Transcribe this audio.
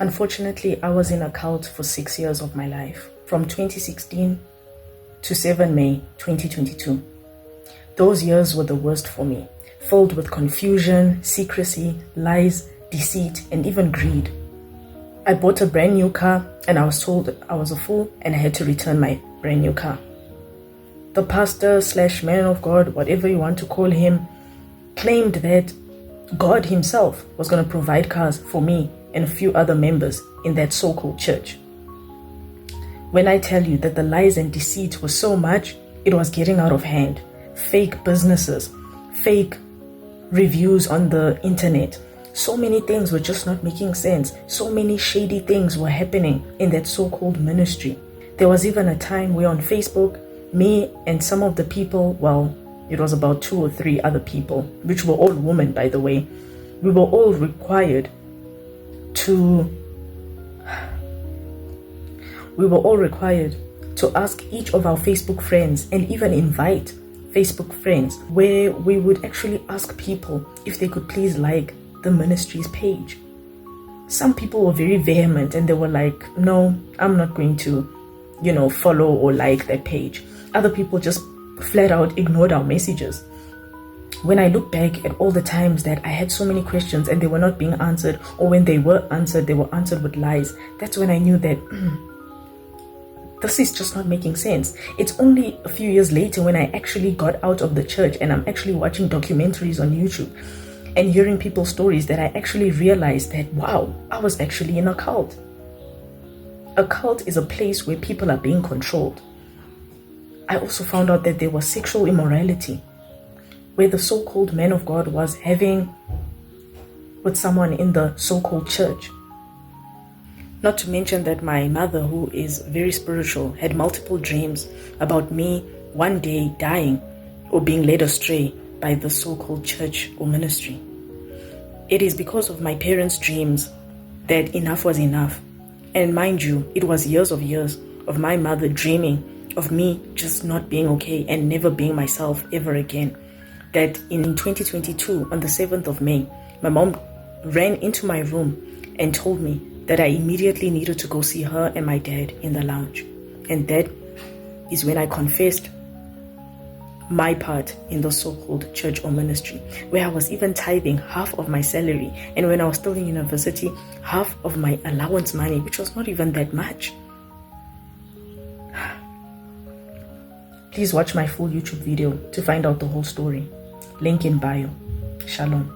Unfortunately, I was in a cult for 6 years of my life, from 2016 to 7 May 2022. Those years were the worst for me, filled with confusion, secrecy, lies, deceit, and even greed. I bought a brand new car and I was told I was a fool and I had to return my brand new car. The pastor / man of God, whatever you want to call him, claimed that God himself was going to provide cars for me and a few other members in that so-called church. When I tell you that the lies and deceit was so much, it was getting out of hand. Fake businesses, fake reviews on the internet. So many things were just not making sense. So many shady things were happening in that so-called ministry. There was even a time where on Facebook, me and some of the people, well, it was about 2 or 3 other people, which were all women, by the way, we were all required to ask each of our Facebook friends and even invite Facebook friends, where we would actually ask people if they could please like the ministry's page. Some people were very vehement and they were like, no, I'm not going to, follow or like that page. Other people just flat out ignored our messages. When I look back at all the times that I had so many questions and they were not being answered, or when they were answered, they were answered with lies, that's when I knew that this is just not making sense. It's only a few years later when I actually got out of the church and I'm actually watching documentaries on YouTube and hearing people's stories that I actually realized that, wow, I was actually in a cult. A cult is a place where people are being controlled. I also found out that there was sexual immorality, where the so-called man of God was having with someone in the so-called church. Not to mention that my mother, who is very spiritual, had multiple dreams about me one day dying or being led astray by the so-called church or ministry. It is because of my parents' dreams that enough was enough. And mind you, it was years of my mother dreaming of me just not being okay and never being myself ever again. That in 2022, on the 7th of May, my mom ran into my room and told me that I immediately needed to go see her and my dad in the lounge. And that is when I confessed my part in the so-called church or ministry, where I was even tithing half of my salary, and when I was still in university, half of my allowance money, which was not even that much. Please watch my full YouTube video to find out the whole story. Link in bio. Shalom.